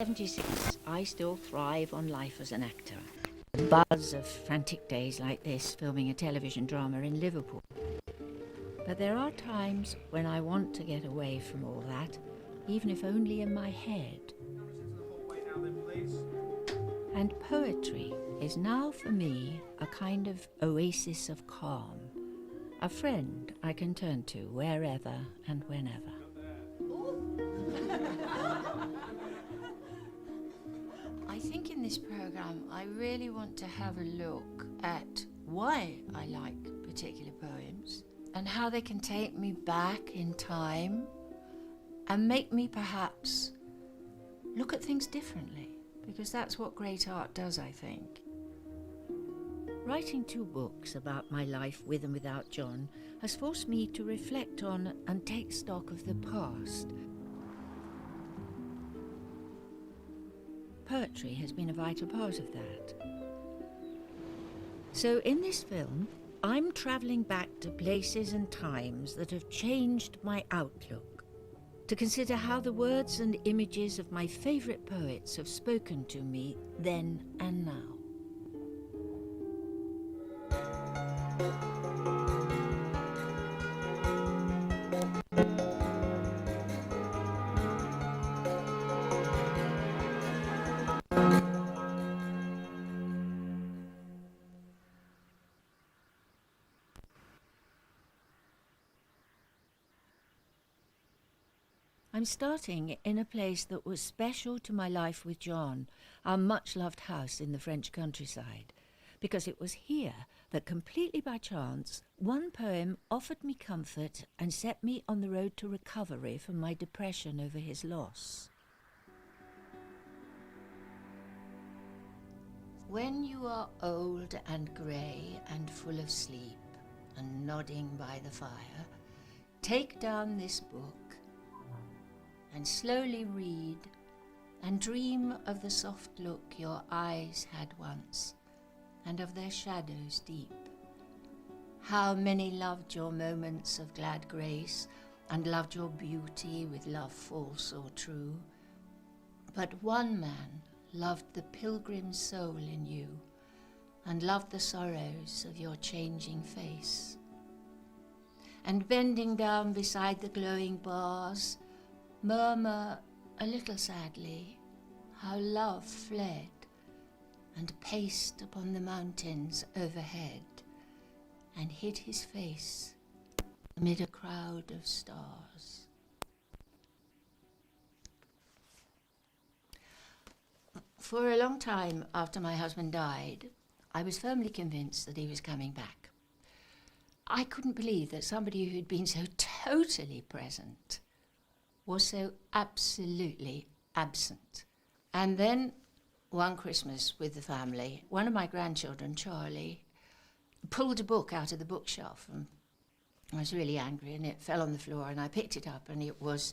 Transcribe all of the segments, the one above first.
76, I still thrive on life as an actor. The buzz of frantic days like this, filming a television drama in Liverpool. But there are times when I want to get away from all that, even if only in my head. And poetry is now for me a kind of oasis of calm, a friend I can turn to wherever and whenever. I think in this programme I really want to have a look at why I like particular poems and how they can take me back in time and make me perhaps look at things differently, because that's what great art does, I think. Writing 2 books about my life with and without John has forced me to reflect on and take stock of the past. Poetry has been a vital part of that. So in this film, I'm travelling back to places and times that have changed my outlook, to consider how the words and images of my favourite poets have spoken to me then and now. I'm starting in a place that was special to my life with John, our much-loved house in the French countryside, because it was here that, completely by chance, one poem offered me comfort and set me on the road to recovery from my depression over his loss. When you are old and grey and full of sleep and nodding by the fire, take down this book and slowly read and dream of the soft look your eyes had once and of their shadows deep. How many loved your moments of glad grace and loved your beauty with love false or true. But one man loved the pilgrim soul in you and loved the sorrows of your changing face. And bending down beside the glowing bars, murmur a little sadly how love fled and paced upon the mountains overhead and hid his face amid a crowd of stars. For a long time after my husband died, I was firmly convinced that he was coming back. I couldn't believe that somebody who'd been so totally present was so absolutely absent. And then one Christmas with the family, one of my grandchildren, Charlie, pulled a book out of the bookshelf, and I was really angry, and it fell on the floor, and I picked it up, and it was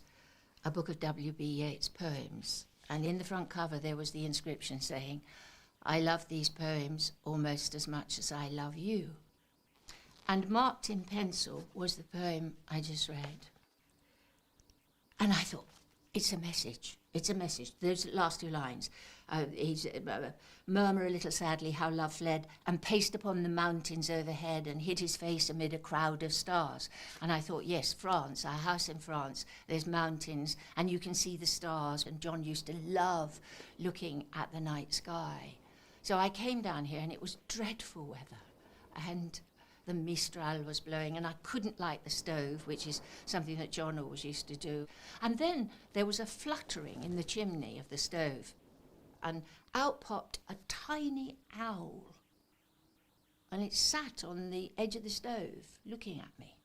a book of W.B. Yeats' poems. And in the front cover there was the inscription saying, "I love these poems almost as much as I love you." And marked in pencil was the poem I just read. And I thought, it's a message. It's a message. Those last 2 lines. He's murmur a little sadly how love fled and paced upon the mountains overhead and hid his face amid a crowd of stars. And I thought, yes, France, our house in France, there's mountains and you can see the stars. And John used to love looking at the night sky. So I came down here and it was dreadful weather. And the Mistral was blowing and I couldn't light the stove, which is something that John always used to do. And then there was a fluttering in the chimney of the stove and out popped a tiny owl. And it sat on the edge of the stove looking at me.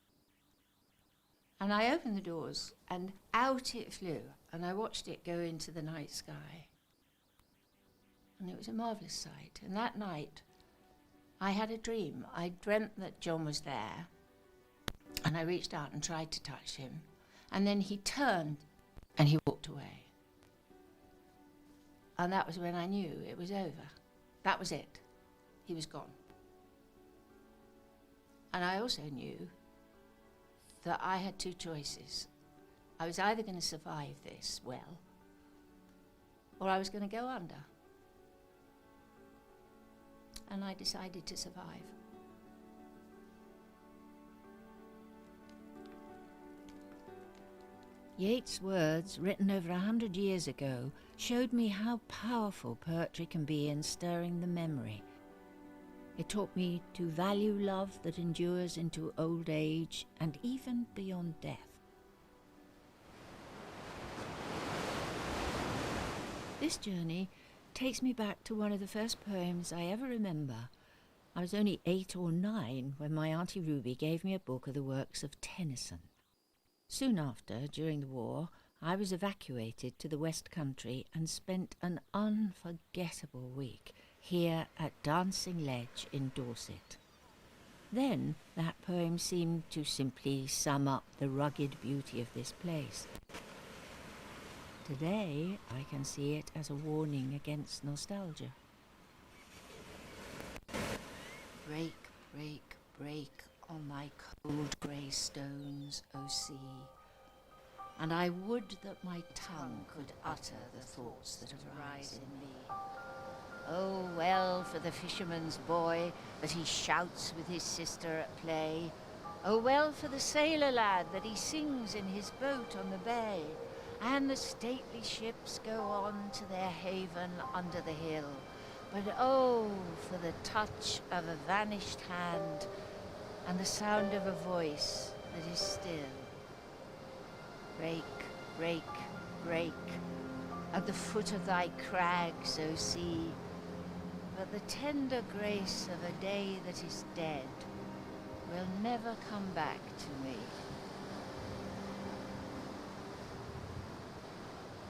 And I opened the doors and out it flew and I watched it go into the night sky. And it was a marvellous sight. And that night I had a dream. I dreamt that John was there, and I reached out and tried to touch him, and then he turned and he walked away. And that was when I knew it was over. That was it. He was gone. And I also knew that I had 2 choices. I was either going to survive this well, or I was going to go under. And I decided to survive. Yeats' words, written over 100 years ago, showed me how powerful poetry can be in stirring the memory. It taught me to value love that endures into old age and even beyond death. This journey takes me back to one of the first poems I ever remember. I was only 8 or 9 when my Auntie Ruby gave me a book of the works of Tennyson. Soon after, during the war, I was evacuated to the West Country and spent an unforgettable week here at Dancing Ledge in Dorset. Then that poem seemed to simply sum up the rugged beauty of this place. Today, I can see it as a warning against nostalgia. Break, break, break on my cold grey stones, O sea, and I would that my tongue could utter the thoughts that arise in me. Oh, well for the fisherman's boy that he shouts with his sister at play. Oh, well for the sailor lad that he sings in his boat on the bay. And the stately ships go on to their haven under the hill. But oh, for the touch of a vanished hand and the sound of a voice that is still. Break, break, break at the foot of thy crags, O sea, but the tender grace of a day that is dead will never come back to me.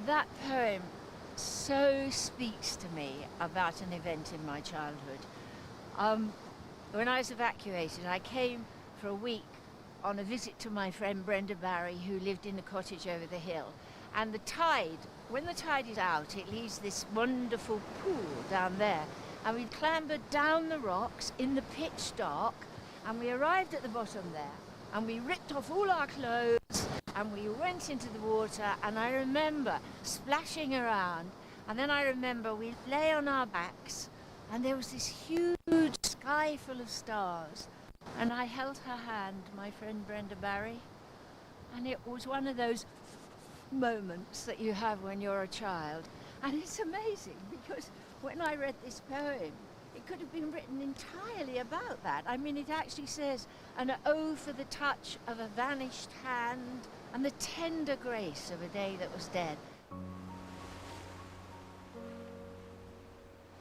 That poem so speaks to me about an event in my childhood. When I was evacuated, I came for a week on a visit to my friend Brenda Barry, who lived in a cottage over the hill. And the tide, when the tide is out, it leaves this wonderful pool down there. And we clambered down the rocks in the pitch dark, and we arrived at the bottom there, and we ripped off all our clothes, and we went into the water, and I remember splashing around, and then I remember we lay on our backs, and there was this huge sky full of stars, and I held her hand, my friend Brenda Barry, and it was one of those moments that you have when you're a child. And it's amazing, because when I read this poem, it could have been written entirely about that. I mean, it actually says, "And oh, for the touch of a vanished hand and the tender grace of a day that was dead."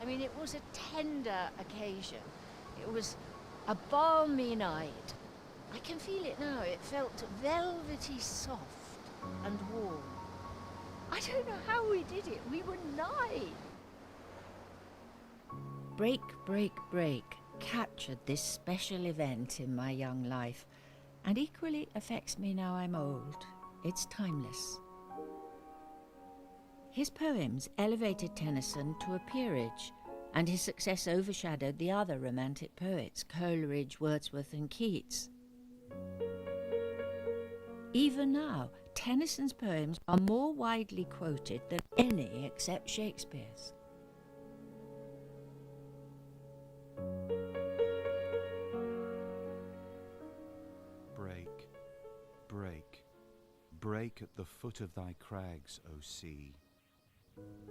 I mean, it was a tender occasion. It was a balmy night. I can feel it now. It felt velvety soft and warm. I don't know how we did it. We were 9. Break, break, break captured this special event in my young life, and equally affects me now I'm old. It's timeless. His poems elevated Tennyson to a peerage, and his success overshadowed the other romantic poets, Coleridge, Wordsworth and Keats. Even now, Tennyson's poems are more widely quoted than any except Shakespeare's. Break, break, break at the foot of thy crags, O sea,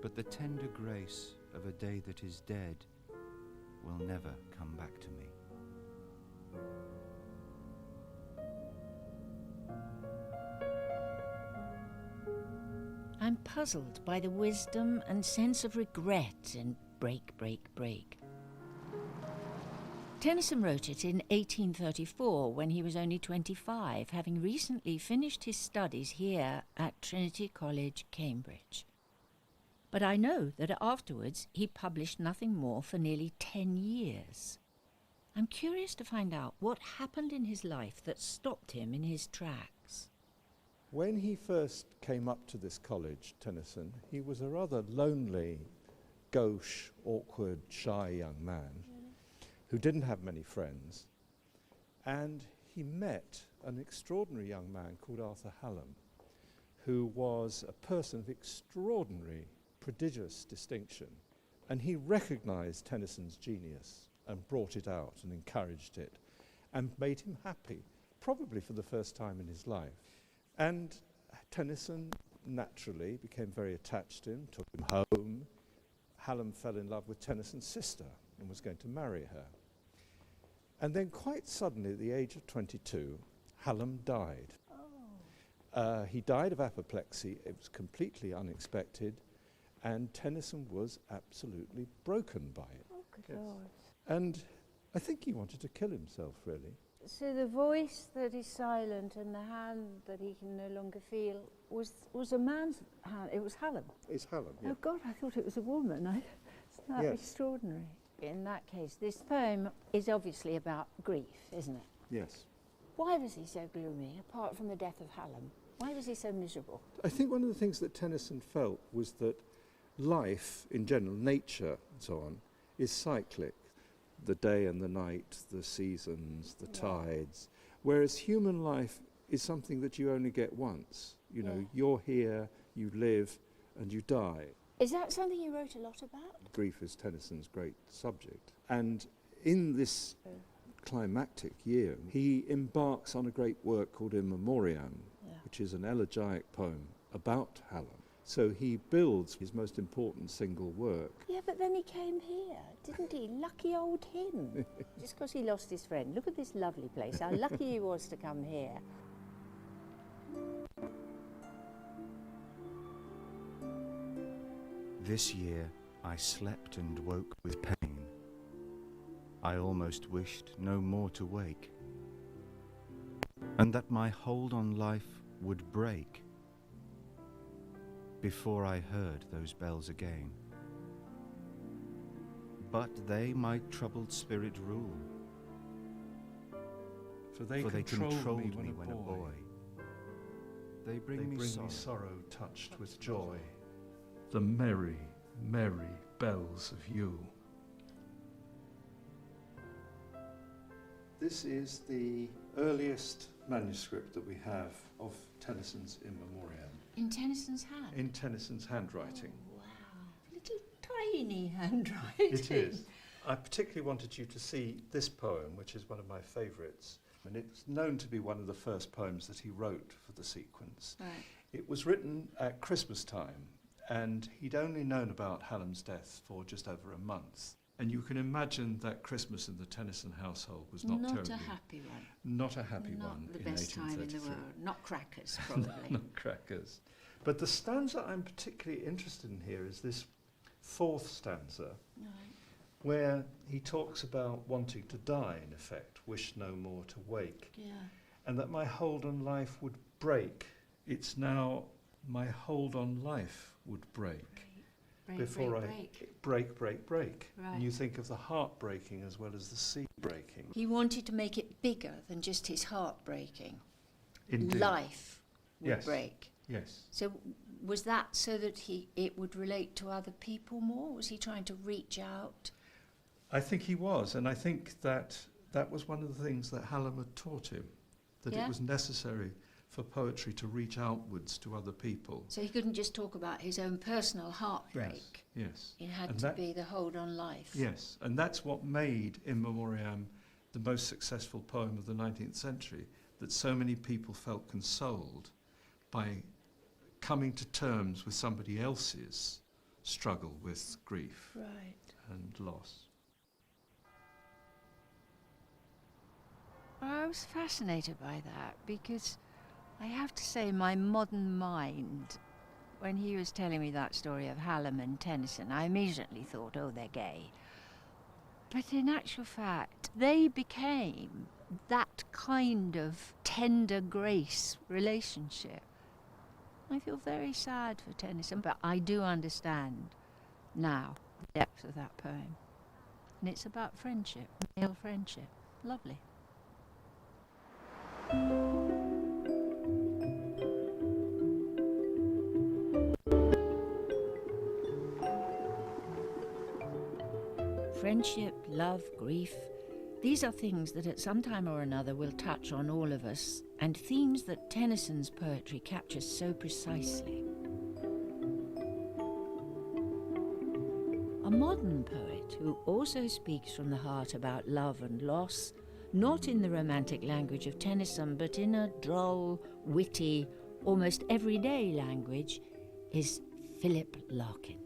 but the tender grace of a day that is dead will never come back to me. I'm puzzled by the wisdom and sense of regret in Break, Break, Break. Tennyson wrote it in 1834 when he was only 25, having recently finished his studies here at Trinity College, Cambridge. But I know that afterwards he published nothing more for nearly 10 years. I'm curious to find out what happened in his life that stopped him in his tracks. When he first came up to this college, Tennyson, he was a rather lonely, gauche, awkward, shy young man who didn't have many friends. And he met an extraordinary young man called Arthur Hallam, who was a person of extraordinary prodigious distinction. And he recognised Tennyson's genius and brought it out and encouraged it and made him happy, probably for the first time in his life. And Tennyson naturally became very attached to him, took him home. Hallam fell in love with Tennyson's sister and was going to marry her. And then quite suddenly, at the age of 22, Hallam died. He died of apoplexy. It was completely unexpected, and Tennyson was absolutely broken by it. Oh, good Lord. And I think he wanted to kill himself, really. So the voice that is silent and the hand that he can no longer feel was a man's hand. It was Hallam. It's Hallam, yeah. Oh God, I thought it was a woman. It's that Yes. extraordinary. In that case, this poem is obviously about grief, isn't it? Yes. Why was he so gloomy, apart from the death of Hallam? Why was he so miserable? I think one of the things that Tennyson felt was that life, in general, nature and so on, is cyclic. The day and the night, the seasons, the tides. Whereas human life is something that you only get once. You know, you're here, you live, and you die. Is that something you wrote a lot about? Grief is Tennyson's great subject. And in this climactic year, he embarks on a great work called In Memoriam, which is an elegiac poem about Hallam. So he builds his most important single work. Yeah, but then he came here, didn't he? Lucky old him. Just because he lost his friend. Look at this lovely place. How lucky he was to come here. This year I slept and woke with pain. I almost wished no more to wake, and that my hold on life would break before I heard those bells again. But they my troubled spirit rule, For they controlled me when a boy. They bring me sorrow touched with joy. The merry, merry bells of you. This is the earliest manuscript that we have of Tennyson's In Memoriam. In Tennyson's hand? In Tennyson's handwriting. Wow. Little tiny handwriting. It is. I particularly wanted you to see this poem, which is one of my favourites. And it's known to be one of the first poems that he wrote for the sequence. Right. It was written at Christmas time, and he'd only known about Hallam's death for just over a month. And you can imagine that Christmas in the Tennyson household was not terribly... Not a happy one. Not a happy Not one the in best time in the 1833. world. Not crackers, probably. Not crackers. But the stanza I'm particularly interested in here is this fourth stanza, where he talks about wanting to die, in effect, wish no more to wake, and that my hold on life would break. It's now my hold on life would break. Break. Right. And you think of the heart breaking as well as the sea breaking. He wanted to make it bigger than just his heart breaking. Indeed. Life would Yes. break. Yes. So was that so that it would relate to other people more? Was he trying to reach out? I think he was, and I think that was one of the things that Hallam had taught him, that it was necessary for poetry to reach outwards to other people. So he couldn't just talk about his own personal heartbreak. Yes. It had to be the hold on life. Yes, and that's what made In Memoriam the most successful poem of the 19th century, that so many people felt consoled by coming to terms with somebody else's struggle with grief and loss. I was fascinated by that because I have to say my modern mind, when he was telling me that story of Hallam and Tennyson, I immediately thought, oh, they're gay. But in actual fact, they became that kind of tender grace relationship. I feel very sad for Tennyson, but I do understand now the depth of that poem. And it's about friendship, male friendship. Lovely. Friendship, love, grief, these are things that at some time or another will touch on all of us, and themes that Tennyson's poetry captures so precisely. a modern poet who also speaks from the heart about love and loss, not in the romantic language of Tennyson, but in a droll, witty, almost everyday language, is Philip Larkin.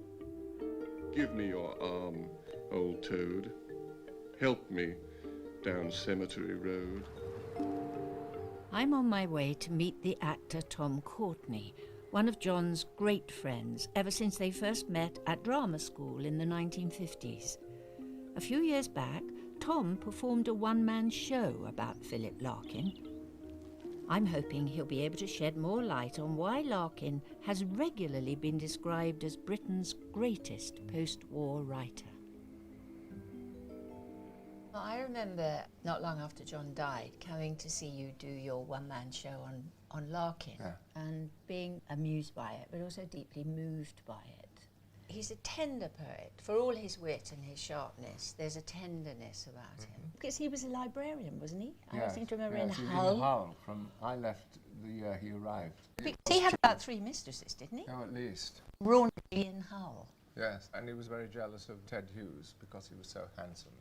Give me your arm, old toad. Help me down Cemetery Road. I'm on my way to meet the actor Tom Courtenay, one of John's great friends ever since they first met at drama school in the 1950s. A few years back, Tom performed a one-man show about Philip Larkin. I'm hoping he'll be able to shed more light on why Larkin has regularly been described as Britain's greatest post-war writer. Well, I remember not long after John died coming to see you do your one-man show on Larkin and being amused by it, but also deeply moved by it. He's a tender poet. For all his wit and his sharpness, there's a tenderness about him. Because he was a librarian, wasn't he? I seem to remember in he was Hull. in Hull. I left the year he arrived. Because he had about 3 mistresses, didn't he? Oh, at least. Raunchy in Hull. Yes, and he was very jealous of Ted Hughes because he was so handsome.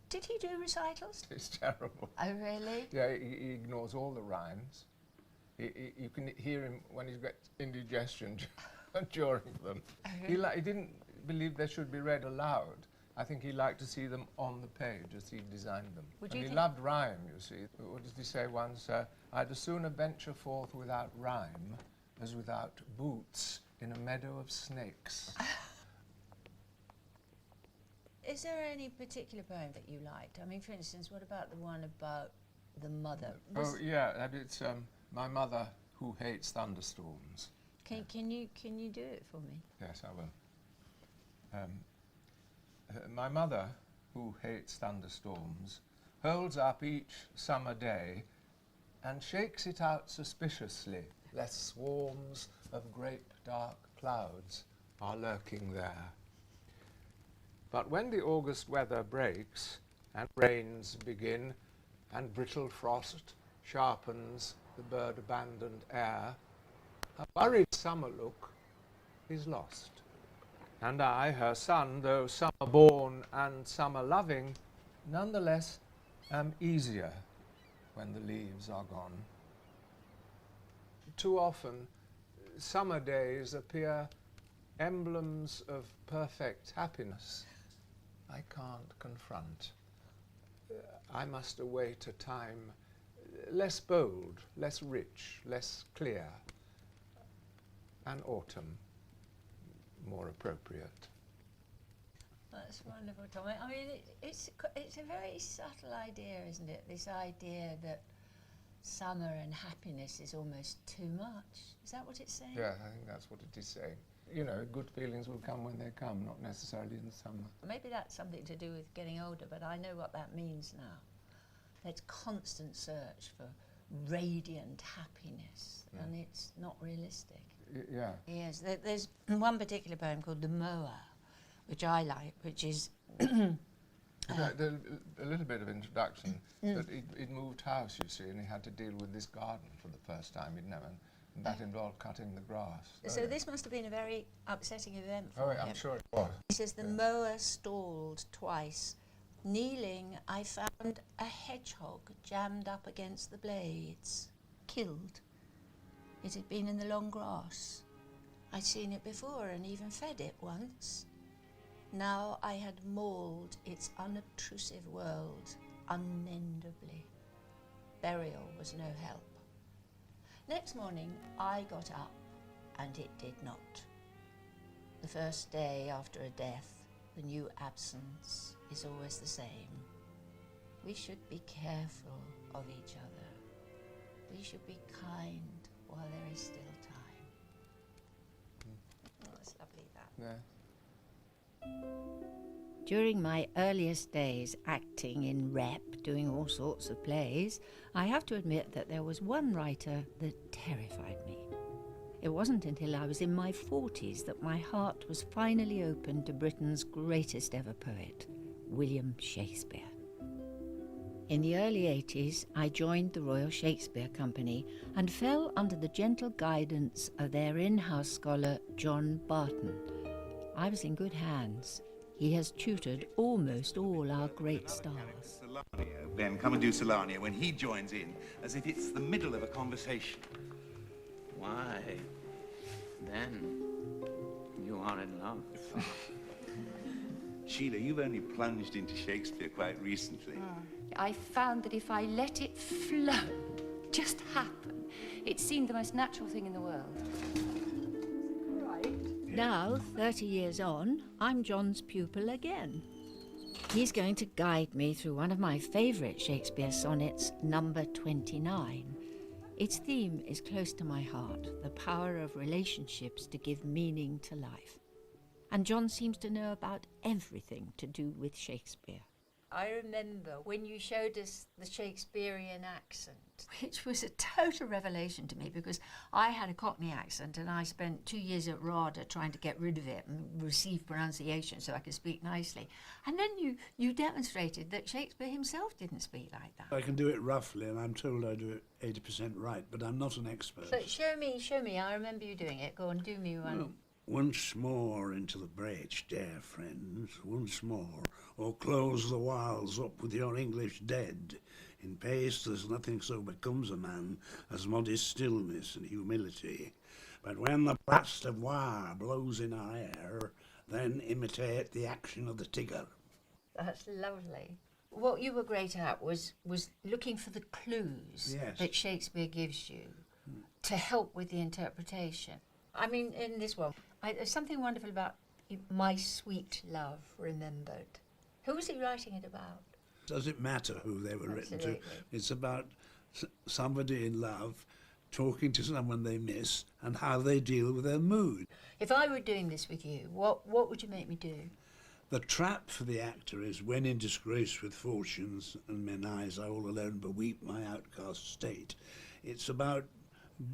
Did he do recitals? It's terrible. Oh, really? Yeah, he ignores all the rhymes. You can hear him when he gets indigestion during them. Oh, He really? didn't believe they should be read aloud. I think he liked to see them on the page as he designed them. Would and you he loved rhyme, you see. What did he say once? I'd as sooner venture forth without rhyme as without boots in a meadow of snakes. Is there any particular poem that you liked? I mean, for instance, what about the one about the mother? Oh, yeah, and it's My Mother Who Hates Thunderstorms. Can you do it for me? Yes, I will. My mother, who hates thunderstorms, holds up each summer day and shakes it out suspiciously, lest swarms of grape dark clouds are lurking there. But when the August weather breaks and rains begin and brittle frost sharpens the bird-abandoned air, a worried summer look is lost. And I, her son, though summer-born and summer-loving, nonetheless am easier when the leaves are gone. Too often, summer days appear emblems of perfect happiness I can't confront. I must await a time less bold, less rich, less clear, and autumn more appropriate. That's wonderful, Tom. I mean, it's a very subtle idea, isn't it? This idea that summer and happiness is almost too much. Is that what it's saying? Yeah, I think that's what it is saying. You know, good feelings will come when they come, not necessarily in the summer. Maybe that's something to do with getting older, but I know what that means now. There's constant search for radiant happiness, and it's not realistic. Yeah. Yes, there's one particular poem called The Mower, which I like, which is... A little bit of introduction, that he'd moved house, you see, and he had to deal with this garden for the first time he'd known, and that involved cutting the grass. So this must have been a very upsetting event for him. I'm sure it was. He says, the mower stalled twice. Kneeling, I found a hedgehog jammed up against the blades, killed. It had been in the long grass. I'd seen it before and even fed it once. Now I had mauled its unobtrusive world unmendably. Burial was no help. Next morning I got up and it did not. The first day after a death, the new absence is always the same. We should be careful of each other. We should be kind while there is still time. Oh, that's lovely, that. Yeah. During my earliest days acting in rep, doing all sorts of plays, I have to admit that there was one writer that terrified me. It wasn't until I was in my 40s that my heart was finally opened to Britain's greatest ever poet, William Shakespeare. In the early 80s, I joined the Royal Shakespeare Company and fell under the gentle guidance of their in-house scholar, John Barton. I was in good hands. He has tutored almost all our great stars. Solanio, Ben, come and do Solanio when he joins in, as if it's the middle of a conversation. Why, then you are in love. Sheila, you've only plunged into Shakespeare quite recently. I found that if I let it flow, just happen, it seemed the most natural thing in the world. Now, 30 years on, I'm John's pupil again. He's going to guide me through one of my favourite Shakespeare sonnets, number 29. Its theme is close to my heart, the power of relationships to give meaning to life. And John seems to know about everything to do with Shakespeare. I remember when you showed us the Shakespearean accent, which was a total revelation to me because I had a Cockney accent and I spent 2 years at RADA trying to get rid of it and receive pronunciation so I could speak nicely. And then you demonstrated that Shakespeare himself didn't speak like that. I can do it roughly, and I'm told I do it 80% right, but I'm not an expert. So show me. I remember you doing it. Go on, do me one. Well, once more into the breach, dear friends, once more, or close the walls up with your English dead. In pace there's nothing so becomes a man as modest stillness and humility. But when the blast of war blows in our air, then imitate the action of the tigger. That's lovely. What you were great at was looking for the clues that Shakespeare gives you to help with the interpretation. I mean, in this one, there's something wonderful about my sweet love remembered. Who was he writing it about? Does it matter who they were written to? Absolutely. It's about somebody in love talking to someone they miss and how they deal with their mood. If I were doing this with you, what would you make me do? The trap for the actor is when in disgrace with fortunes and men eyes I all alone beweep my outcast state. It's about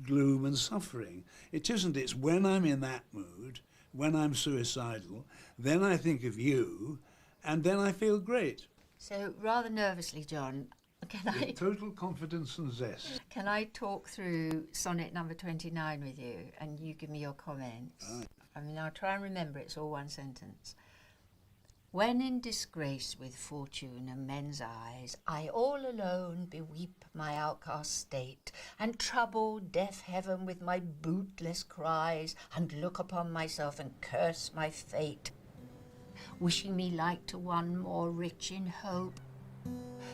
gloom and suffering. It isn't. It's when I'm in that mood, when I'm suicidal, then I think of you, and then I feel great. So, rather nervously, John, With total confidence and zest. can I talk through sonnet number 29 with you, and you give me your comments? Aye. I mean, I'll try and remember it's all one sentence. When in disgrace with fortune and men's eyes, I all alone beweep my outcast state, and trouble deaf heaven with my bootless cries, and look upon myself and curse my fate, wishing me like to one more rich in hope,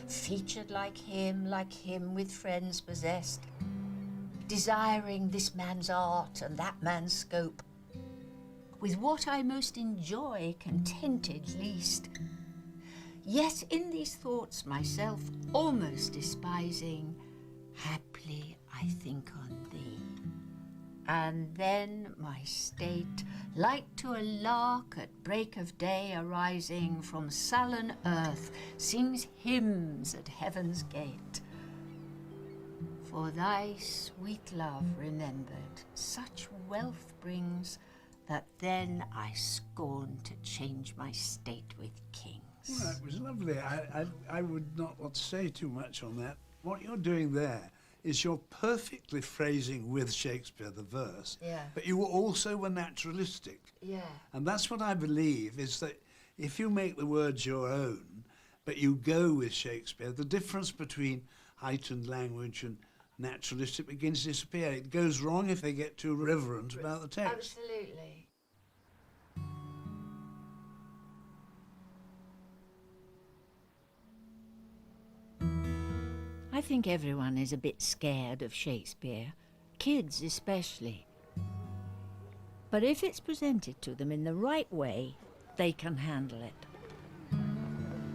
featured like him with friends possessed, desiring this man's art and that man's scope, with what I most enjoy contented least, yet in these thoughts myself almost despising, haply I think on thee. And then my state, like to a lark at break of day arising from sullen earth, sings hymns at heaven's gate. For thy sweet love remembered, such wealth brings, that then I scorn to change my state with kings. Well, that was lovely. I would not want to say too much on that. What you're doing there is you're perfectly phrasing with Shakespeare the verse, but you also were naturalistic. Yeah. And that's what I believe, is that if you make the words your own, but you go with Shakespeare, the difference between heightened language and naturalistic begins to disappear. It goes wrong if they get too reverent about the text. Absolutely. I think everyone is a bit scared of Shakespeare, kids especially. But if it's presented to them in the right way, they can handle it.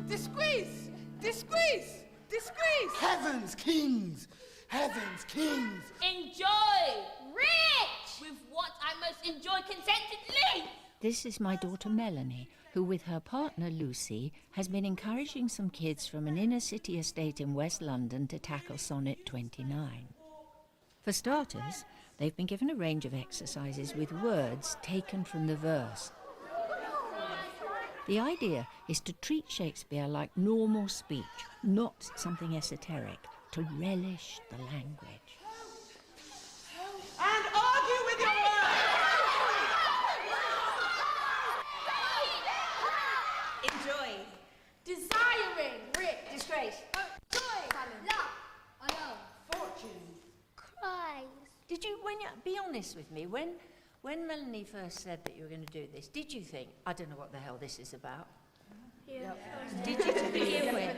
Disgrace! Disgrace! Disgrace! Heavens, kings! Heavens, kings! Enjoy! Rich! With what I must enjoy contentedly! This is my daughter Melanie, who with her partner Lucy has been encouraging some kids from an inner city estate in West London to tackle Sonnet 29. For starters, they've been given a range of exercises with words taken from the verse. The idea is to treat Shakespeare like normal speech, not something esoteric, to relish the language. And argue with your words! disgrace. Joy, love, alone, Fortune. cries. Did you, be honest with me, when Melanie first said that you were going to do this, did you think, I don't know what the hell this is about? Yeah. Did you to begin with?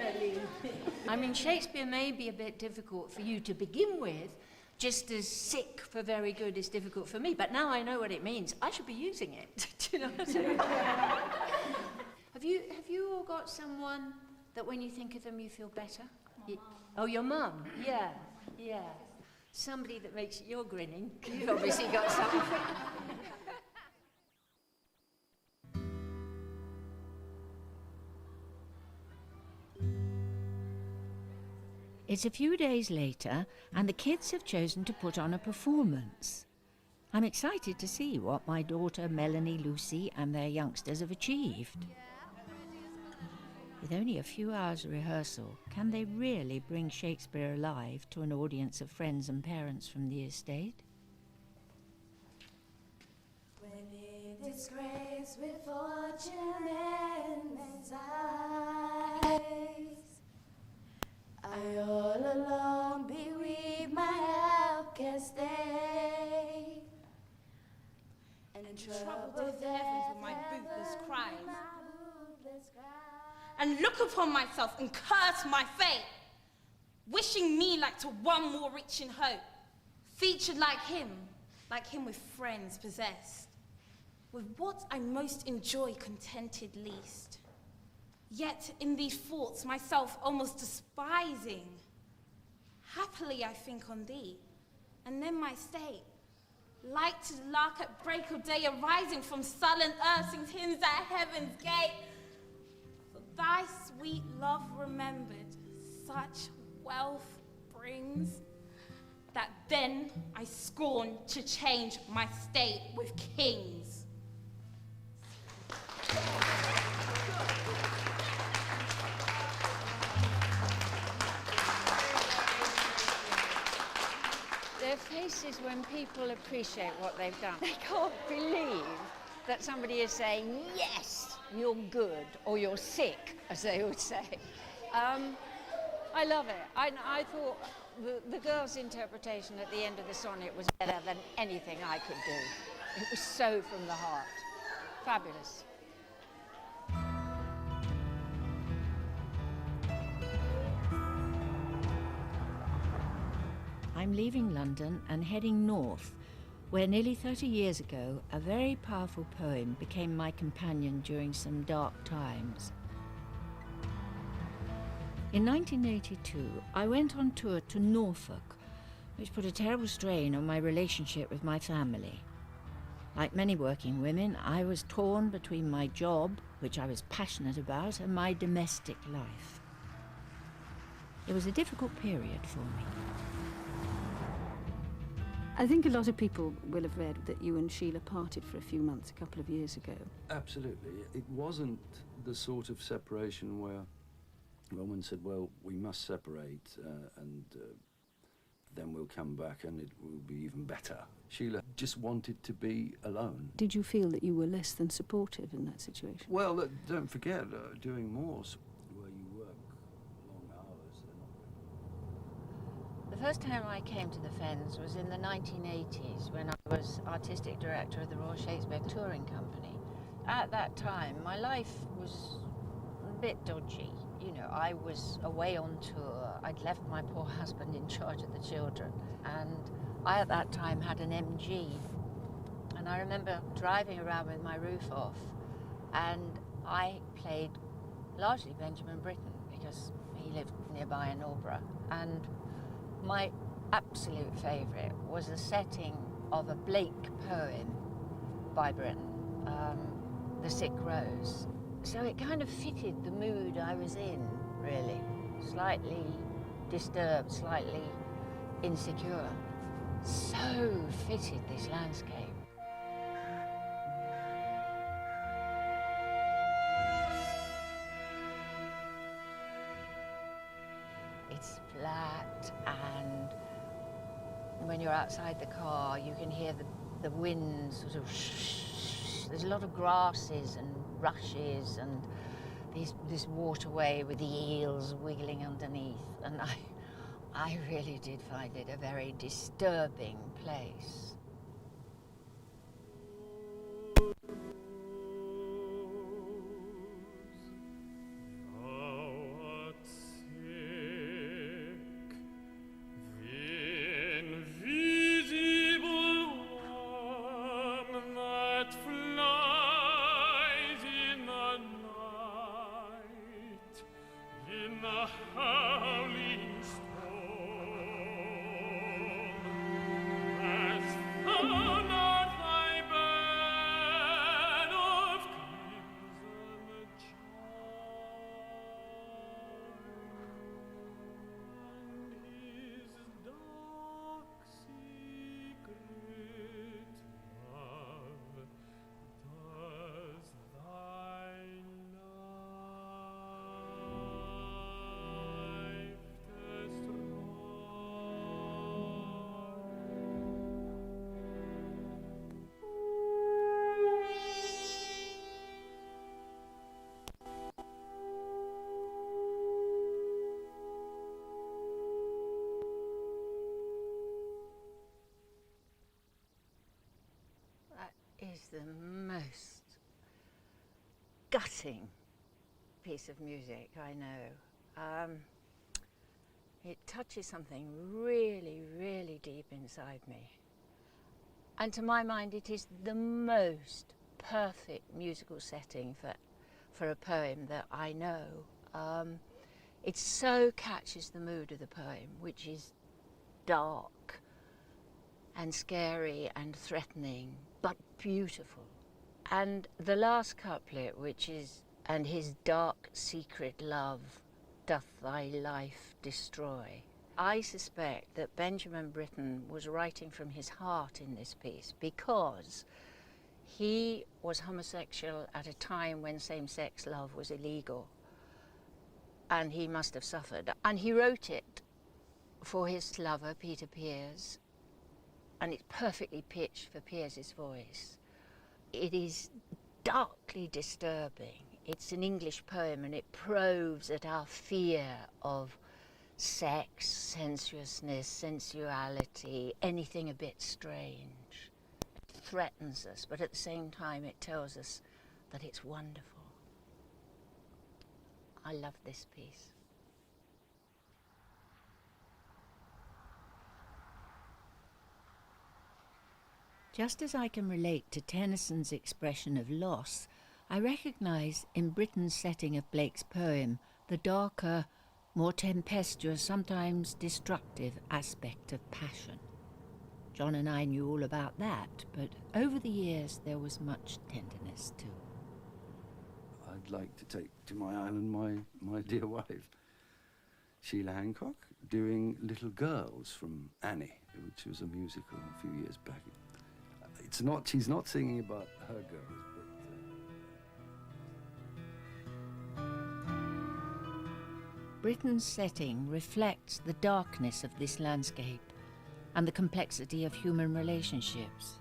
I mean, Shakespeare may be a bit difficult for you to begin with, just as sick for very good is difficult for me, but now I know what it means. I should be using it. Do you know what I mean? Have you all got someone that when you think of them you feel better? Oh, your mum? Yeah, yeah. Somebody that makes you're grinning. You've obviously got something. It's a few days later, and the kids have chosen to put on a performance. I'm excited to see what my daughter Melanie, Lucy, and their youngsters have achieved. With only a few hours rehearsal, can they really bring Shakespeare alive to an audience of friends and parents from the estate? When in disgrace with fortune in men's eyes, I all alone bereave my outcast state, and Troubled to the heavens with my bootless cries, and look upon myself and curse my fate, wishing me like to one more rich in hope, featured like him with friends possessed, with what I most enjoy contented least. Yet in these thoughts myself almost despising, happily I think on thee, and then my state, like to the lark at break of day arising from sullen earth's hymns at heaven's gate. For thy sweet love remembered, such wealth brings, that then I scorn to change my state with kings. Their faces when people appreciate what they've done. They can't believe that somebody is saying, yes, you're good, or you're sick, as they would say. I love it. I thought the girl's interpretation at the end of the sonnet was better than anything I could do. It was so from the heart. Fabulous. I'm leaving London and heading north, where nearly 30 years ago, a very powerful poem became my companion during some dark times. In 1982, I went on tour to Norfolk, which put a terrible strain on my relationship with my family. Like many working women, I was torn between my job, which I was passionate about, and my domestic life. It was a difficult period for me. I think a lot of people will have read that you and Sheila parted for a few months a couple of years ago. Absolutely. It wasn't the sort of separation where Roman said, well, we must separate and then we'll come back and it will be even better. Sheila just wanted to be alone. Did you feel that you were less than supportive in that situation? Well, don't forget, doing Morse, where you work long hours. The first time I came to the Fens was in the 1980s when I was artistic director of the Royal Shakespeare Touring Company. At that time, my life was a bit dodgy. You know, I was away on tour. I'd left my poor husband in charge of the children. And I, at that time, had an MG. And I remember driving around with my roof off. And I played largely Benjamin Britten because he lived nearby in Aldborough. And my absolute favourite was the setting of a Blake poem by Britten, The Sick Rose. So it kind of fitted the mood I was in, really. Slightly disturbed, slightly insecure. So fitted this landscape. It's flat, and when you're outside the car, you can hear the wind sort of shh. There's a lot of grasses and rushes, and this waterway with the eels wiggling underneath, and I really did find it a very disturbing place. Is the most gutting piece of music I know. It touches something really, really deep inside me. And to my mind, it is the most perfect musical setting for a poem that I know. It so catches the mood of the poem, which is dark and scary and threatening, but beautiful. And the last couplet, which is, "And his dark secret love doth thy life destroy." I suspect that Benjamin Britten was writing from his heart in this piece, because he was homosexual at a time when same-sex love was illegal, and he must have suffered. And he wrote it for his lover, Peter Pears, and it's perfectly pitched for Pears's voice. It is darkly disturbing. It's an English poem, and it probes at our fear of sex, sensuousness, sensuality, anything a bit strange. It threatens us, but at the same time it tells us that it's wonderful. I love this piece. Just as I can relate to Tennyson's expression of loss, I recognise in Britten's setting of Blake's poem the darker, more tempestuous, sometimes destructive aspect of passion. John and I knew all about that, but over the years there was much tenderness too. I'd like to take to my island my dear wife, Sheila Hancock, doing Little Girls from Annie, which was a musical a few years back. It's not, she's not singing about her girls, but... Britten's setting reflects the darkness of this landscape and the complexity of human relationships.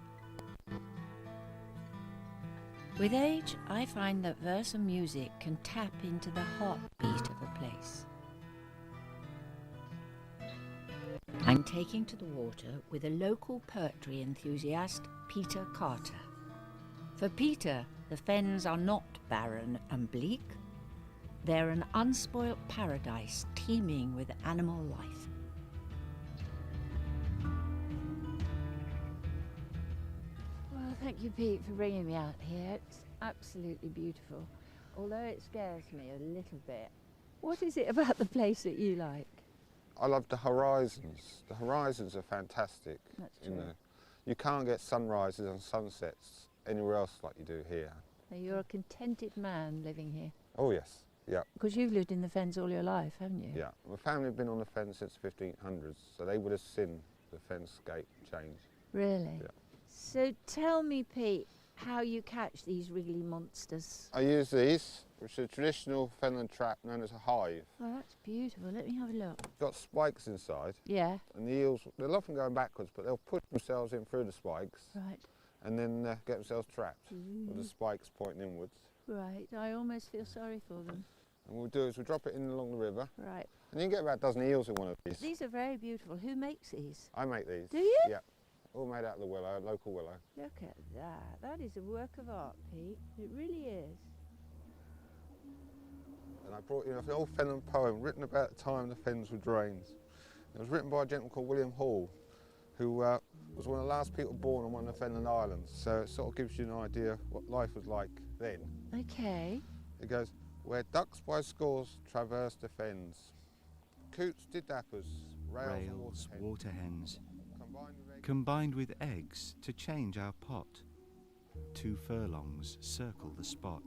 With age, I find that verse and music can tap into the heartbeat of a place. I'm taking to the water with a local poetry enthusiast, Peter Carter. For Peter, the fens are not barren and bleak. They're an unspoilt paradise teeming with animal life. Well, thank you, Pete, for bringing me out here. It's absolutely beautiful, although it scares me a little bit. What is it about the place that you like? I love the horizons. The horizons are fantastic. That's true. You can't get sunrises and sunsets anywhere else like you do here. So you're a contented man living here? Oh yes, yeah. Because you've lived in the fens all your life, haven't you? Yeah, my family have been on the fens since 1500s, so they would have seen the fenscape change. Really? Yeah. So tell me, Pete, how you catch these wriggly monsters. I use these, which is a traditional fenland trap known as a hive. Oh, that's beautiful. Let me have a look. Got spikes inside. Yeah. And the eels, they're often going backwards, but they'll push themselves in through the spikes. Right. And then get themselves trapped with the spikes pointing inwards. Right, I almost feel sorry for them. And what we'll do is we'll drop it in along the river. Right. And you can get about a dozen eels in one of these. These are very beautiful. Who makes these? I make these. Do you? Yeah. All made out of the willow, local willow. Look at that. That is a work of art, Pete. It really is. And I brought you an old Fenland poem written about the time the fens were drains. It was written by a gentleman called William Hall, who was one of the last people born on one of the Fenland Islands. So it sort of gives you an idea what life was like then. Okay. It goes, where ducks by scores traverse the fens, coots did dappers, rails and water hens, combined with eggs to change our pot. 2 furlongs circle the spot.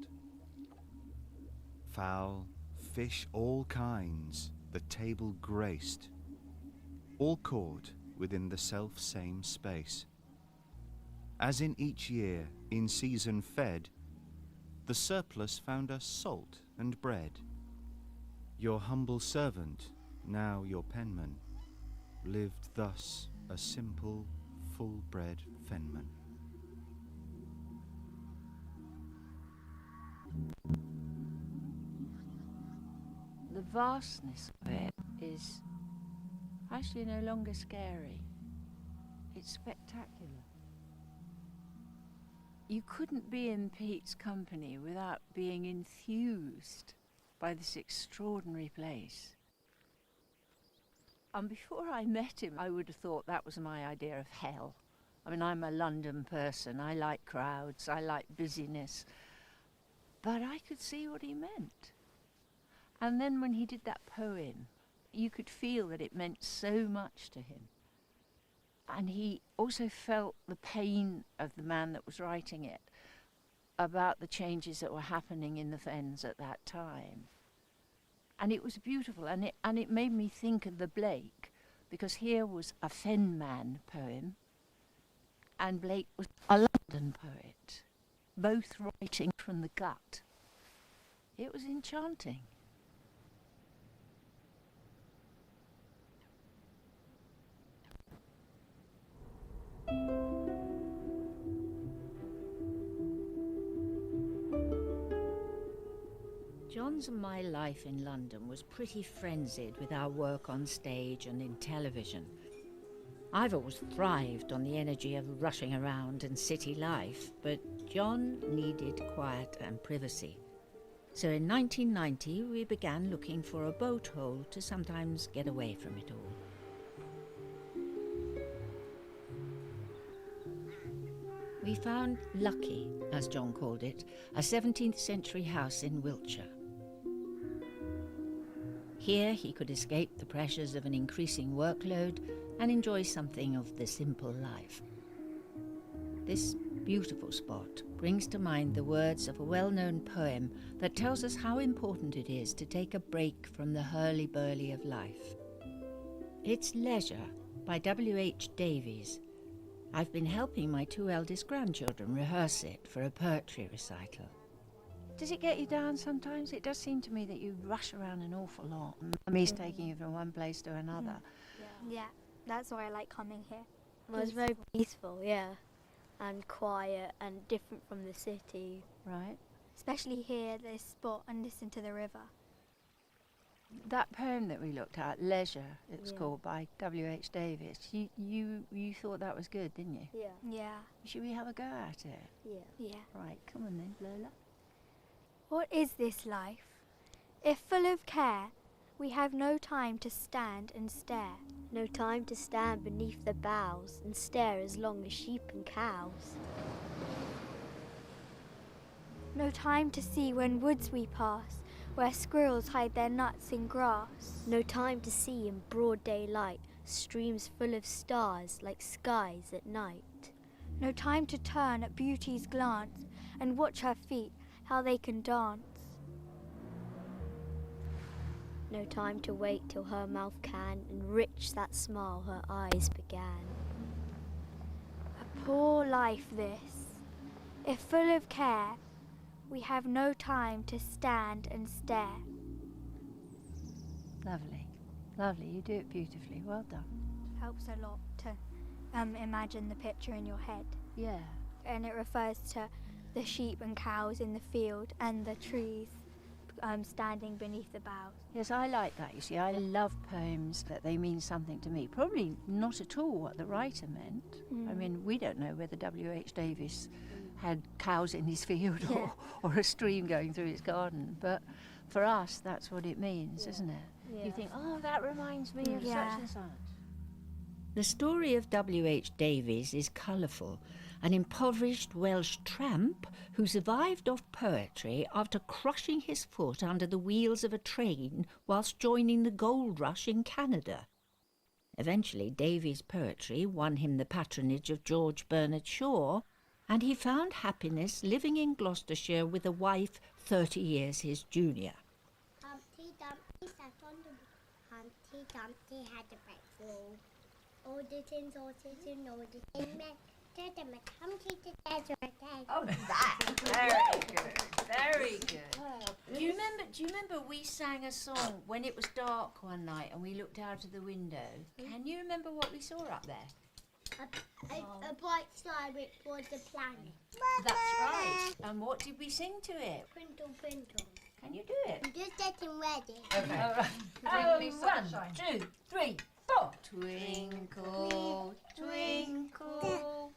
Fowl, fish, all kinds, the table graced, all caught within the self-same space. As in each year, in season fed, the surplus found us salt and bread. Your humble servant, now your penman, lived thus a simple, full-bred fenman. The vastness of it is actually no longer scary. It's spectacular. You couldn't be in Pete's company without being enthused by this extraordinary place. And before I met him, I would have thought that was my idea of hell. I mean, I'm a London person. I like crowds. I like busyness. But I could see what he meant. And then when he did that poem, you could feel that it meant so much to him. And he also felt the pain of the man that was writing it about the changes that were happening in the fens at that time. And it was beautiful, and it made me think of the Blake, because here was a Fenman poem, and Blake was a London poet, both writing from the gut. It was enchanting. John's and my life in London was pretty frenzied with our work on stage and in television. I've always thrived on the energy of rushing around and city life, but John needed quiet and privacy. So in 1990 we began looking for a boat hole to sometimes get away from it all. We found Lucky, as John called it, a 17th century house in Wiltshire. Here he could escape the pressures of an increasing workload and enjoy something of the simple life. This beautiful spot brings to mind the words of a well-known poem that tells us how important it is to take a break from the hurly-burly of life. It's Leisure by W.H. Davies. I've been helping my 2 eldest grandchildren rehearse it for a poetry recital. Does it get you down sometimes? It does seem to me that you rush around an awful lot. Mummy's taking you from one place to another. Yeah, that's why I like coming here. Well, it's very peaceful, yeah, and quiet and different from the city. Right. Especially here, this spot, and listen to the river. That poem that we looked at, Leisure, it's Yeah. called, by W.H. Davies. You thought that was good, didn't you? Yeah. Yeah. Should we have a go at it? Yeah. Yeah. Right, come on then, Lola. What is this life? If full of care, we have no time to stand and stare. No time to stand beneath the boughs and stare as long as sheep and cows. No time to see when woods we pass, where squirrels hide their nuts in grass. No time to see in broad daylight streams full of stars like skies at night. No time to turn at beauty's glance and watch her feet, how they can dance. No time to wait till her mouth can enrich that smile her eyes began. A poor life this. If full of care, we have no time to stand and stare. Lovely. Lovely, you do it beautifully. Well done. Helps a lot to imagine the picture in your head. Yeah. And it refers to the sheep and cows in the field and the trees standing beneath the boughs. Yes, I like that, you see. I love poems that they mean something to me. Probably not at all what the writer meant. I mean, we don't know whether W.H. Davies had cows in his field or a stream going through his garden, but for us, that's what it means, isn't it? Yeah. You think, oh, that reminds me of such and such. The story of W.H. Davies is colourful. An impoverished Welsh tramp who survived off poetry after crushing his foot under the wheels of a train whilst joining the gold rush in Canada. Eventually, Davies' poetry won him the patronage of George Bernard Shaw, and he found happiness living in Gloucestershire with a wife 30 years his junior. Humpty Dumpty sat on the Humpty Dumpty had a breakfast. All the tins, all the tin, all the tin men. Oh, that's very good, very good. Do you remember we sang a song when it was dark one night and we looked out of the window? Can you remember what we saw up there? A bright star which was the planet. That's right. And what did we sing to it? Twinkle, twinkle. Can you do it? I'm just getting ready. Okay. All right. 1, 2, 3, 4. Twinkle, twinkle.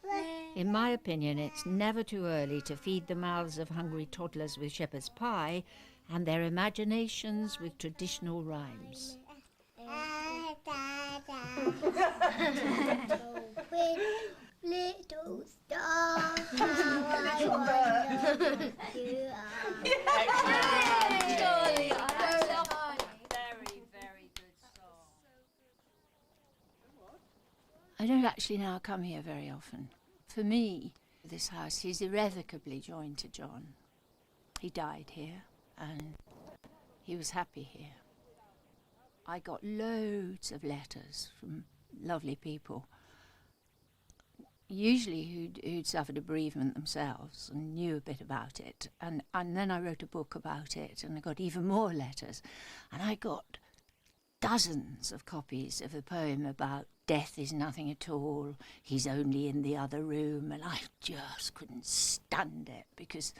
In my opinion, it's never too early to feed the mouths of hungry toddlers with shepherd's pie and their imaginations with traditional rhymes. Little star, how I wonder you are. Very, very good song. I don't actually now come here very often. For me, this house is irrevocably joined to John. He died here and he was happy here. I got loads of letters from lovely people, usually who'd suffered a bereavement themselves and knew a bit about it. And then I wrote a book about it and I got even more letters. And I got dozens of copies of a poem about death is nothing at all, he's only in the other room, and I just couldn't stand it because,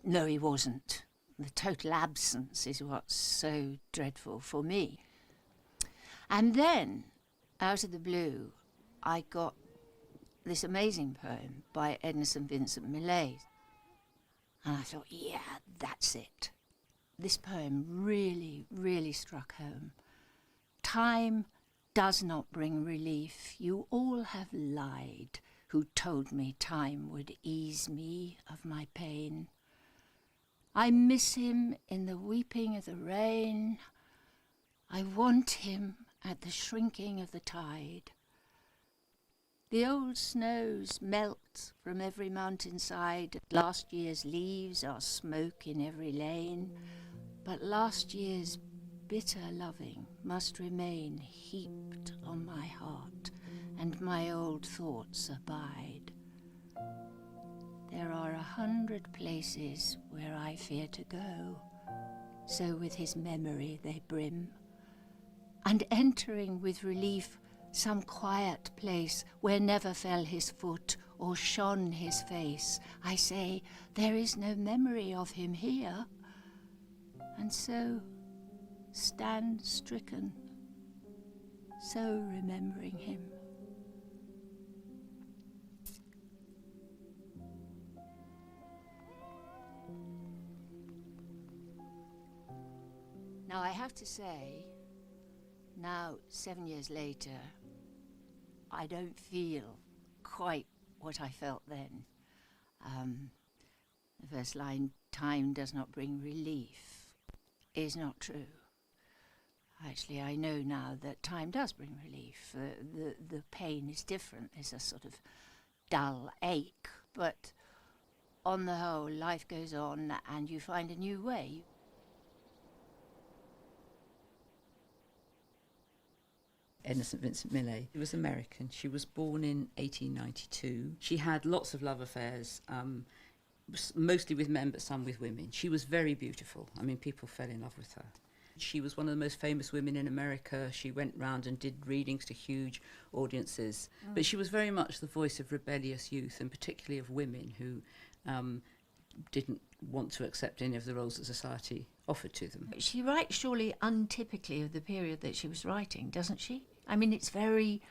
no, he wasn't. The total absence is what's so dreadful for me. And then, out of the blue, I got this amazing poem by Edna St. Vincent Millay. And I thought, yeah, that's it. This poem really, really struck home. Time does not bring relief. You all have lied who told me time would ease me of my pain. I miss him in the weeping of the rain. I want him at the shrinking of the tide. The old snows melt from every mountainside. Last year's leaves are smoke in every lane. But last year's bitter loving must remain heaped on my heart, and my old thoughts abide. There are 100 places where I fear to go, so with his memory they brim, and entering with relief some quiet place where never fell his foot or shone his face, I say, there is no memory of him here, and so stand stricken, so remembering him. Now I have to say, now 7 years later, I don't feel quite what I felt then. The first line, time does not bring relief, is not true. Actually, I know now that time does bring relief. The pain is different. There's a sort of dull ache. But on the whole, life goes on and you find a new way. Edna St. Vincent Millay. She was American. She was born in 1892. She had lots of love affairs, mostly with men, but some with women. She was very beautiful. I mean, people fell in love with her. She was one of the most famous women in America. She went round and did readings to huge audiences. But she was very much the voice of rebellious youth, and particularly of women who didn't want to accept any of the roles that society offered to them. She writes surely untypically of the period that she was writing, doesn't she? I mean, it's very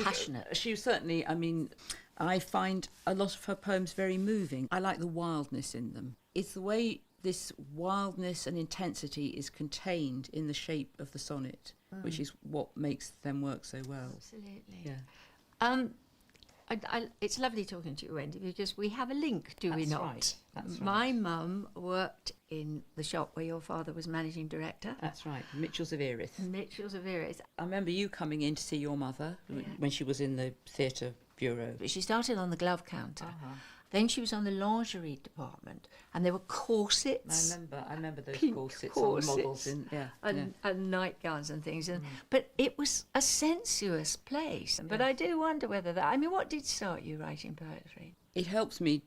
passionate. She was certainly, I mean, I find a lot of her poems very moving. I like the wildness in them. It's the way this wildness and intensity is contained in the shape of the sonnet, which is what makes them work so well. Absolutely. Yeah. It's lovely talking to you, Wendy, because we have a link, do we That's not? right. That's right. My mum worked in the shop where your father was managing director. That's right, Mitchell's of Erith. Mitchell's of Erith. I remember you coming in to see your mother when she was in the theatre bureau. She started on the glove counter. Then she was on the lingerie department, and there were corsets. I remember those pink corsets on the models and nightgowns and things. And but it was a sensuous place. But I do wonder whether that. I mean, what did start you writing poetry? It helps me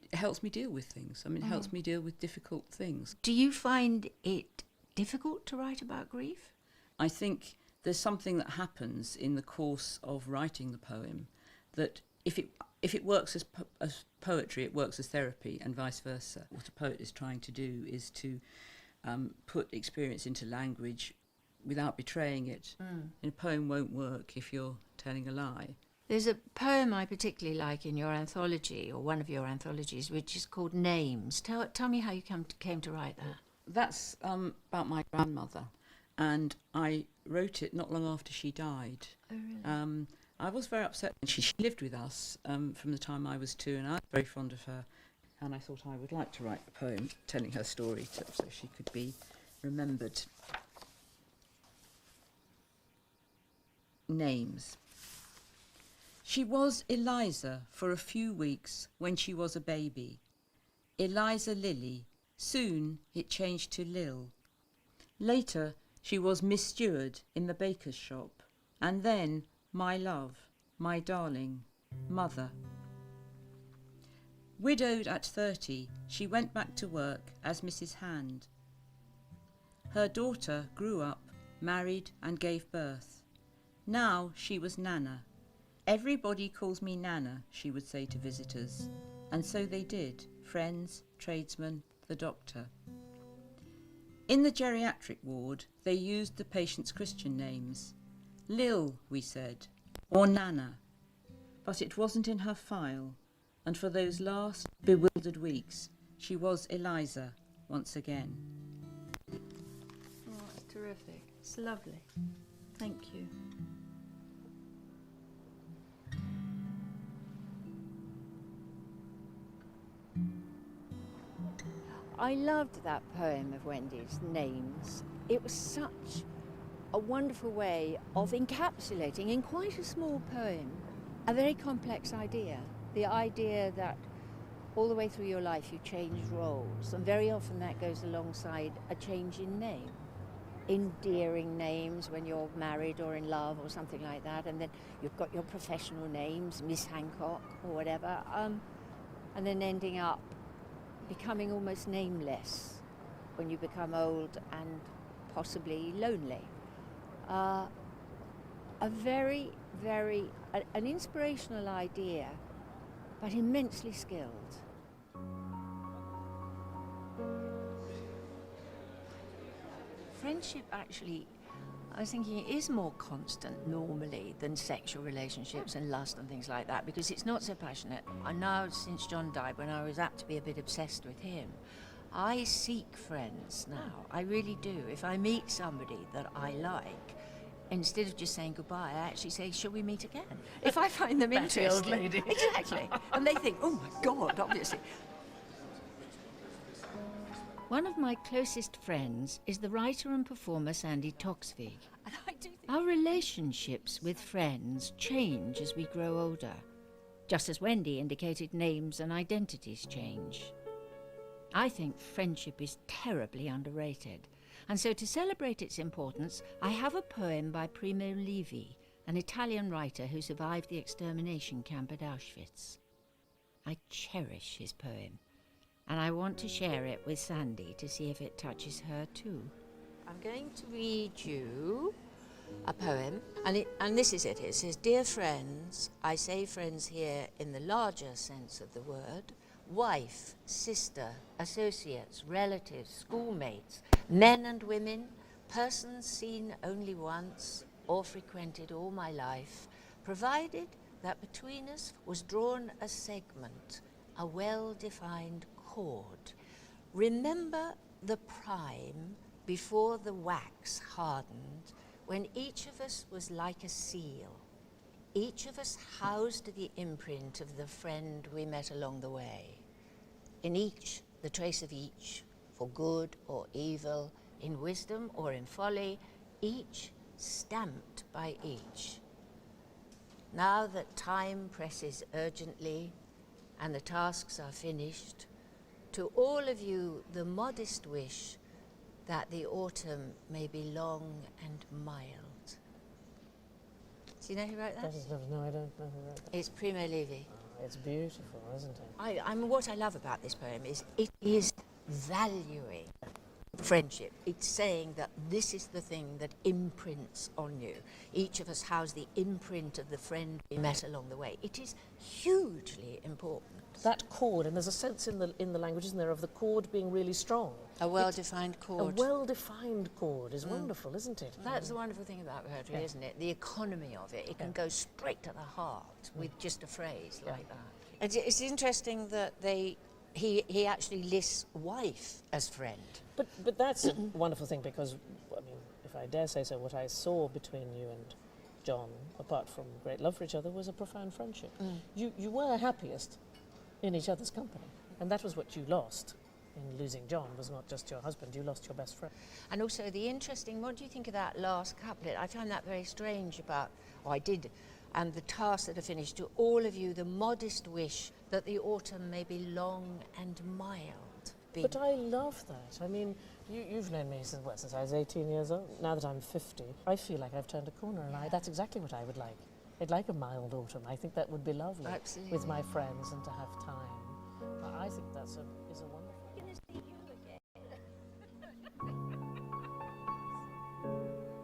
deal with things. I mean, it helps me deal with difficult things. Do you find it difficult to write about grief? I think there's something that happens in the course of writing the poem that if it works as poetry, it works as therapy, and vice versa. What a poet is trying to do is to put experience into language without betraying it. And a poem won't work if you're telling a lie. There's a poem I particularly like in your anthology, or one of your anthologies, which is called Names. Tell me how you came to write that. That's about my grandmother, and I wrote it not long after she died. Oh, really? I was very upset. She lived with us from the time I was 2, and I was very fond of her. And I thought I would like to write a poem telling her story so she could be remembered. Names. She was Eliza for a few weeks when she was a baby. Eliza Lily. Soon it changed to Lil. Later she was Miss Stewart in the baker's shop. And then my love, my darling, mother. Widowed at 30, she went back to work as Mrs. Hand. Her daughter grew up, married and gave birth. Now she was Nana. Everybody calls me Nana, she would say to visitors. And so they did, friends, tradesmen, the doctor. In the geriatric ward, they used the patients' Christian names. Lil, we said, or Nana. But it wasn't in her file, and for those last bewildered weeks, she was Eliza once again. Oh, it's terrific. It's lovely. Thank you. I loved that poem of Wendy's, Names. It was such a wonderful way of encapsulating in quite a small poem a very complex idea. The idea that all the way through your life you change roles, and very often that goes alongside a change in name. Endearing names when you're married or in love or something like that, and then you've got your professional names, Miss Hancock or whatever, and then ending up becoming almost nameless when you become old and possibly lonely. A very, very, an inspirational idea, but immensely skilled. Friendship actually, I was thinking, it is more constant normally than sexual relationships and lust and things like that, because it's not so passionate. And now, since John died, when I was apt to be a bit obsessed with him, I seek friends now. I really do. If I meet somebody that I like, instead of just saying goodbye, I actually say, shall we meet again? If I find them Betty, interesting. old lady. Exactly. And they think, oh my God, obviously. One of my closest friends is the writer and performer Sandy Toksvig. Our relationships with friends change as we grow older, just as Wendy indicated names and identities change. I think friendship is terribly underrated, and so to celebrate its importance, I have a poem by Primo Levi, an Italian writer who survived the extermination camp at Auschwitz. I cherish his poem, and I want to share it with Sandy to see if it touches her too. I'm going to read you a poem, and this is it. It says, "Dear friends, I say friends here in the larger sense of the word, wife, sister, associates, relatives, schoolmates, men and women, persons seen only once or frequented all my life, provided that between us was drawn a segment, a well-defined chord. Remember the prime before the wax hardened, when each of us was like a seal. Each of us housed the imprint of the friend we met along the way. In each, the trace of each, for good or evil, in wisdom or in folly, each stamped by each. Now that time presses urgently and the tasks are finished, to all of you the modest wish that the autumn may be long and mild. Do you know who wrote that? No, I don't know who wrote that. It's Primo Levi. Oh, it's beautiful, isn't it? What I love about this poem is it is valuing friendship. It's saying that this is the thing that imprints on you. Each of us has the imprint of the friend we met along the way. It is hugely important. That chord, and there's a sense in the language, isn't there, of the chord being really strong. A well-defined chord. A well-defined chord is wonderful, isn't it? That's the wonderful thing about poetry, isn't it? The economy of it. It can go straight to the heart with just a phrase like that. It's interesting that he actually lists wife as friend. But that's a wonderful thing, because, I mean, if I dare say so, what I saw between you and John, apart from great love for each other, was a profound friendship. You were happiest in each other's company, and that was what you lost in losing John. Was not just your husband, you lost your best friend. And also the interesting, what do you think of that last couplet? I find that very strange about, I did, and the tasks that are finished, to all of you the modest wish that the autumn may be long and mild. But I love that. I mean, you've known me since I was 18 years old. Now that I'm 50, I feel like I've turned a corner, and that's exactly what I would like. I'd like a mild autumn. I think that would be lovely. Absolutely. With my friends and to have time. I think that's is a wonderful. I'm going to see you again.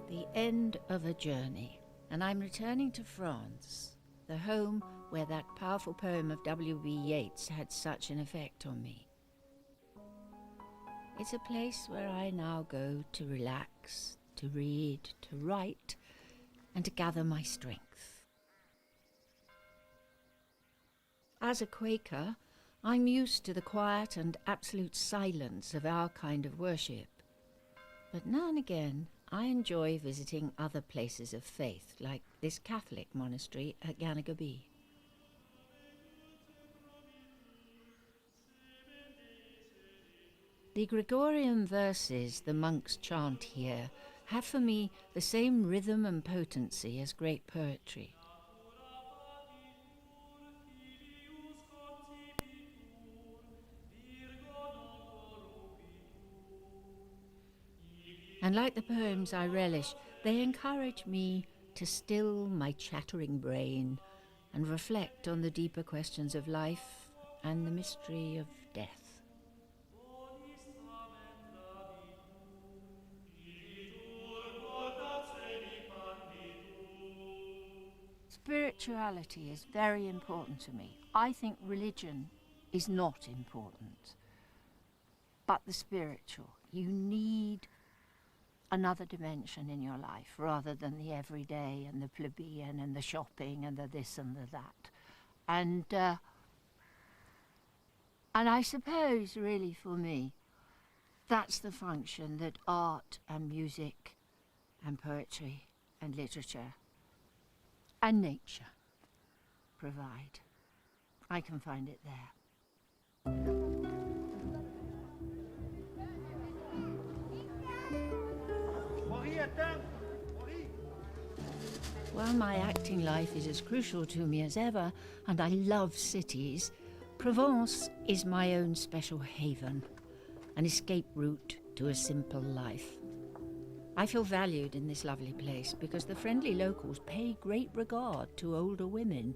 The end of a journey, and I'm returning to France, the home where that powerful poem of W.B. Yeats had such an effect on me. It's a place where I now go to relax, to read, to write, and to gather my strength. As a Quaker, I'm used to the quiet and absolute silence of our kind of worship. But now and again, I enjoy visiting other places of faith, like this Catholic monastery at Ganagabi. The Gregorian verses the monks chant here have for me the same rhythm and potency as great poetry. And like the poems I relish, they encourage me to still my chattering brain and reflect on the deeper questions of life and the mystery of death. Spirituality is very important to me. I think religion is not important, but the spiritual. You need another dimension in your life rather than the everyday and the plebeian and the shopping and the this and the that. And I suppose really for me that's the function that art and music and poetry and literature and nature provide. I can find it there. While my acting life is as crucial to me as ever, and I love cities, Provence is my own special haven, an escape route to a simple life. I feel valued in this lovely place because the friendly locals pay great regard to older women.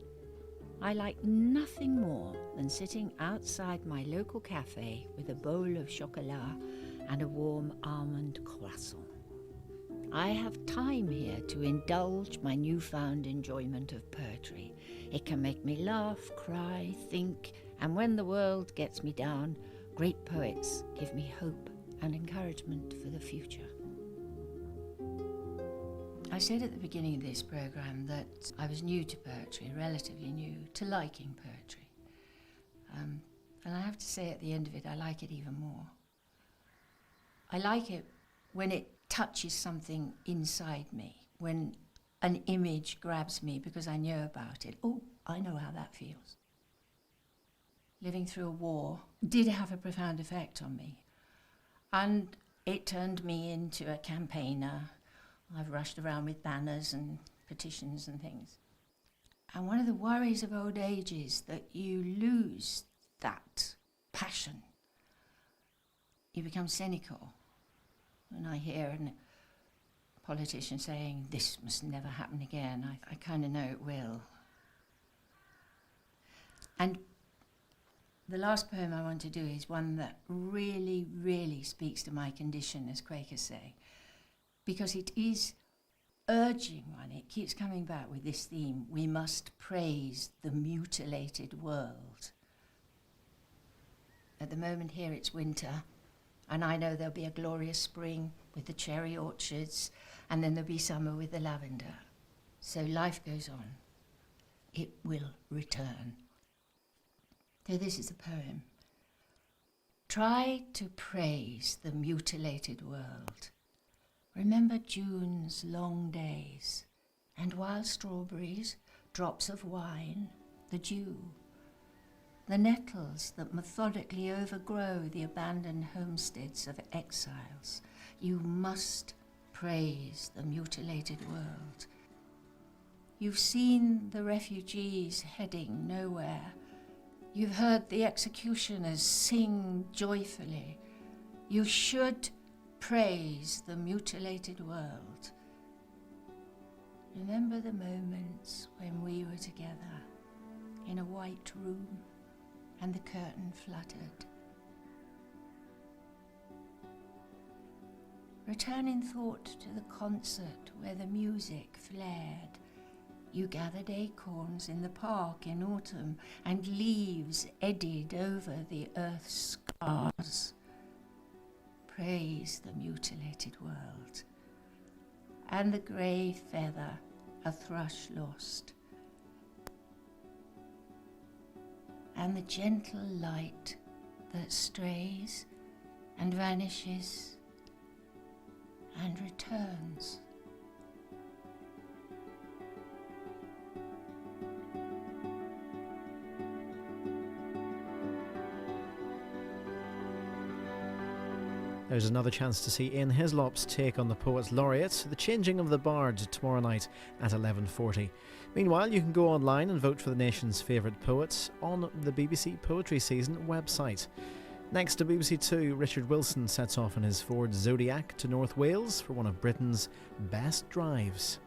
I like nothing more than sitting outside my local cafe with a bowl of chocolat and a warm almond croissant. I have time here to indulge my newfound enjoyment of poetry. It can make me laugh, cry, think, And when the world gets me down, great poets give me hope and encouragement for the future. I said at the beginning of this programme that I was new to poetry, relatively new to liking poetry. And I have to say at the end of it, I like it even more. I like it when it touches something inside me, when an image grabs me because I know about it. Oh, I know how that feels. Living through a war did have a profound effect on me. And it turned me into a campaigner. I've rushed around with banners and petitions and things. And one of the worries of old age is that you lose that passion. You become cynical. When I hear a politician saying, this must never happen again, I kind of know it will. And the last poem I want to do is one that really, really speaks to my condition, as Quakers say, because it is urging one. It keeps coming back with this theme: we must praise the mutilated world. At the moment here it's winter, and I know there'll be a glorious spring with the cherry orchards, and then there'll be summer with the lavender. So life goes on. It will return. So this is a poem. Try to praise the mutilated world. Remember June's long days, and wild strawberries, drops of wine, the dew, the nettles that methodically overgrow the abandoned homesteads of exiles. You must praise the mutilated world. You've seen the refugees heading nowhere. You've heard the executioners sing joyfully. You should praise the mutilated world. Remember the moments when we were together in a white room and the curtain fluttered. Return in thought to the concert where the music flared. You gathered acorns in the park in autumn, and leaves eddied over the earth's scars. Praise the mutilated world. And the grey feather a thrush lost. And the gentle light that strays and vanishes and returns. There's another chance to see Ian Hislop's take on the Poets Laureate, The Changing of the Bard, tomorrow night at 11:40. Meanwhile, you can go online and vote for the nation's favourite poets on the BBC Poetry Season website. Next to BBC Two, Richard Wilson sets off in his Ford Zodiac to North Wales for one of Britain's best drives.